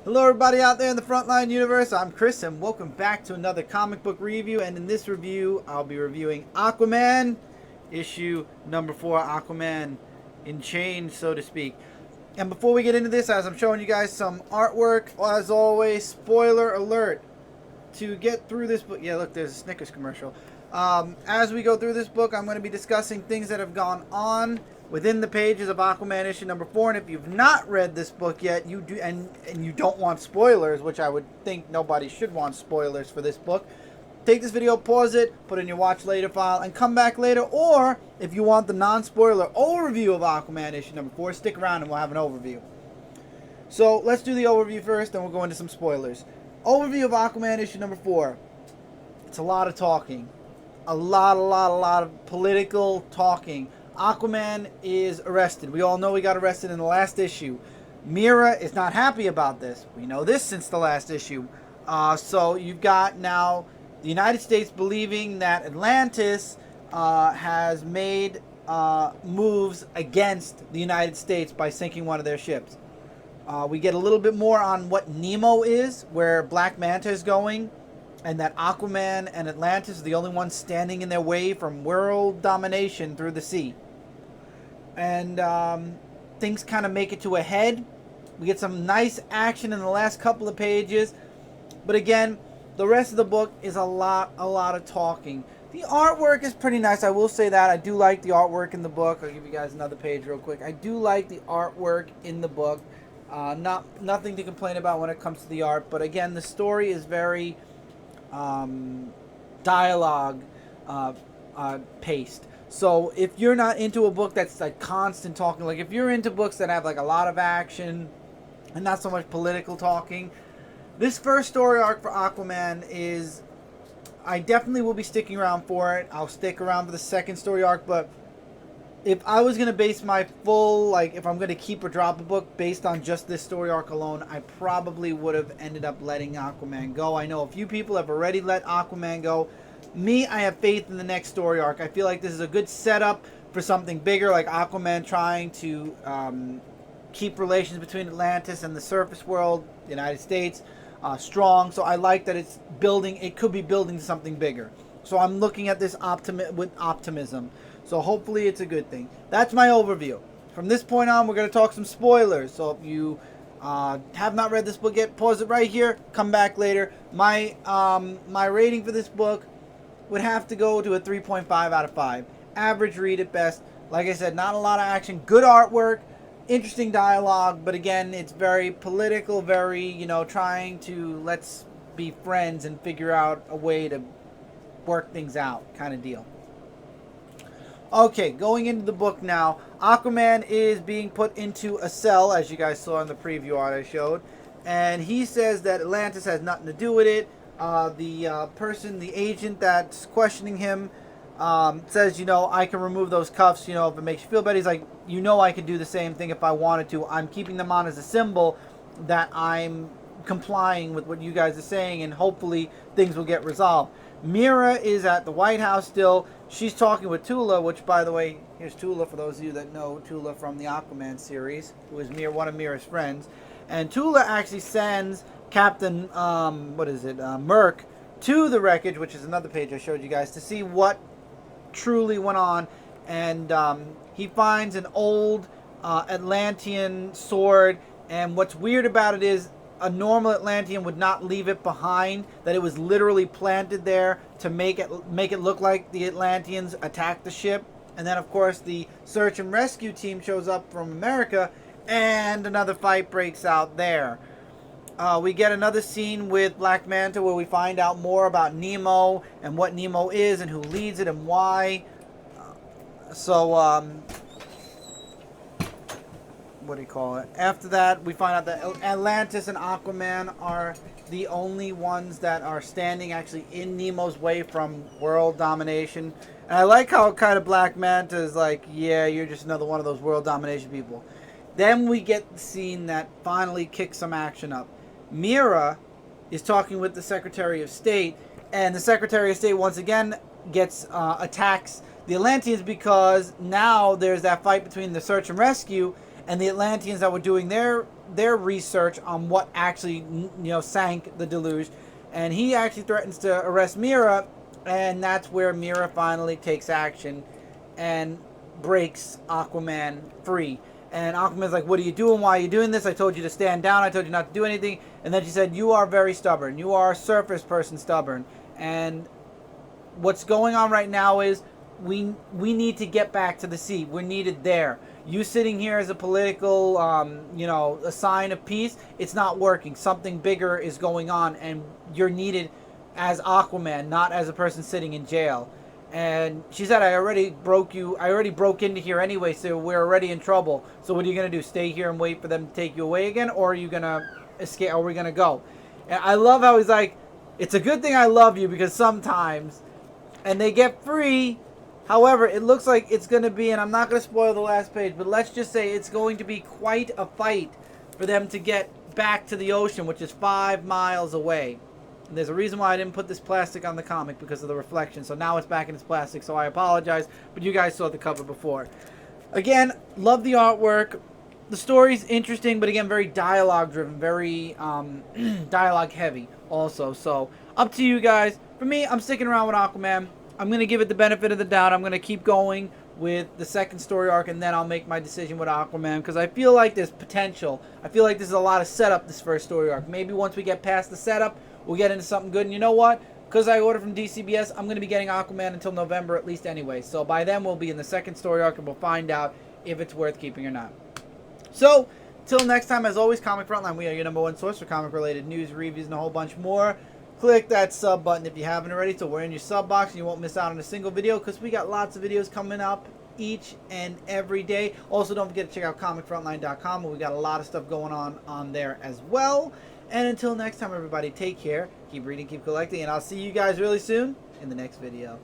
Hello everybody out there in the Frontline universe, I'm Chris and welcome back to another comic book review, and in this review I'll be reviewing Aquaman, issue number 4, Aquaman in chains, so to speak. And before we get into this, as I'm showing you guys some artwork, as always, spoiler alert. To get through this book, yeah, look, there's a Snickers commercial. As we go through this book, I'm going to be discussing things that have gone on within the pages of Aquaman issue number 4. And if you've not read this book yet, you do, and you don't want spoilers, which I would think nobody should want spoilers for this book, take this video, pause it, put it in your watch later file, and come back later. Or if you want the non-spoiler overview of Aquaman issue number 4, stick around and we'll have an overview. So let's do the overview first, then we'll go into some spoilers. Overview of Aquaman issue number 4. It's a lot of talking. A lot of political talking. Aquaman is arrested. We all know he got arrested in the last issue. Mera is not happy about this. We know this since the last issue. So you've got now the United States believing that Atlantis has made moves against the United States by sinking one of their ships. We get a little bit more on what Nemo is, where Black Manta is going, and that Aquaman and Atlantis are the only ones standing in their way from world domination through the sea. And things kind of make it to a head. We get some nice action in the last couple of pages. But again, the rest of the book is a lot of talking. The artwork is pretty nice, I will say that. I do like the artwork in the book. I'll give you guys another page real quick. I do like the artwork in the book. Nothing to complain about when it comes to the art, but again, the story is very dialogue paced. So if you're not into a book that's like constant talking, like if you're into books that have like a lot of action and not so much political talking, this first story arc for Aquaman is, I definitely will be sticking around for it. I'll stick around for the second story arc, but if I was going to base my full, like, if I'm going to keep or drop a book based on just this story arc alone, I probably would have ended up letting Aquaman go. I know a few people have already let Aquaman go. Me, I have faith in the next story arc. I feel like this is a good setup for something bigger, like Aquaman trying to keep relations between Atlantis and the surface world, the United States, strong. So I like that it's building, it could be building to something bigger. So I'm looking at this with optimism. So hopefully it's a good thing. That's my overview. From this point on, we're going to talk some spoilers. So if you have not read this book yet, pause it right here. Come back later. My rating for this book would have to go to a 3.5 out of 5. Average read at best. Like I said, not a lot of action. Good artwork. Interesting dialogue. But again, it's very political. Very, trying to let's be friends and figure out a way to work things out kind of deal. Okay, going into the book now. Aquaman is being put into a cell, as you guys saw in the preview art I showed. And he says that Atlantis has nothing to do with it. The agent that's questioning him, says, I can remove those cuffs, if it makes you feel better. He's like, I could do the same thing if I wanted to. I'm keeping them on as a symbol that I'm complying with what you guys are saying, and hopefully things will get resolved. Mera is at the White House still. She's talking with Tula, which, by the way, here's Tula for those of you that know Tula from the Aquaman series, who is one of Mera's friends. And Tula actually sends Captain, Merc to the wreckage, which is another page I showed you guys, to see what truly went on. And he finds an old Atlantean sword. And what's weird about it is, a normal Atlantean would not leave it behind, that it was literally planted there to make it look like the Atlanteans attacked the ship. And then, of course, the search and rescue team shows up from America, and another fight breaks out there. We get another scene with Black Manta where we find out more about Nemo and what Nemo is and who leads it and why. What do you call it? After that, we find out that Atlantis and Aquaman are the only ones that are standing actually in Nemo's way from world domination. And I like how kind of Black Manta is like, yeah, you're just another one of those world domination people. Then we get the scene that finally kicks some action up. Mera is talking with the Secretary of State, and the Secretary of State once again attacks the Atlanteans, because now there's that fight between the search and rescue and the Atlanteans that were doing their their research on what actually sank the deluge, and he actually threatens to arrest Mira, and that's where Mira finally takes action and breaks Aquaman free. And Aquaman's like, what are you doing? Why are you doing this? I told you to stand down. I told you not to do anything. And then she said, you are very stubborn. You are a surface person stubborn. And what's going on right now is we need to get back to the sea. We're needed there. You sitting here as a political, a sign of peace, it's not working. Something bigger is going on, and you're needed as Aquaman, not as a person sitting in jail. And she said, I already broke into here anyway, so we're already in trouble. So what are you going to do? Stay here and wait for them to take you away again? Or are you going to escape? Or are we going to go? And I love how he's like, it's a good thing I love you, because sometimes, and they get free. However, it looks like it's going to be, and I'm not going to spoil the last page, but let's just say it's going to be quite a fight for them to get back to the ocean, which is 5 miles away. And there's a reason why I didn't put this plastic on the comic, because of the reflection. So now it's back in its plastic, so I apologize. But you guys saw the cover before. Again, love the artwork. The story's interesting, but again, very dialogue-driven, very dialogue-heavy also. So, up to you guys. For me, I'm sticking around with Aquaman. I'm going to give it the benefit of the doubt. I'm going to keep going with the second story arc, and then I'll make my decision with Aquaman, because I feel like there's potential. I feel like there's a lot of setup this first story arc. Maybe once we get past the setup, we'll get into something good. And you know what? Because I ordered from DCBS, I'm going to be getting Aquaman until November at least anyway. So by then, we'll be in the second story arc, and we'll find out if it's worth keeping or not. So, till next time, as always, Comic Frontline, we are your #1 source for comic-related news, reviews, and a whole bunch more. Click that sub button if you haven't already, so we're in your sub box and you won't miss out on a single video, because we got lots of videos coming up each and every day. Also, don't forget to check out comicfrontline.com, where we got a lot of stuff going on there as well. And until next time, everybody, take care, keep reading, keep collecting, and I'll see you guys really soon in the next video.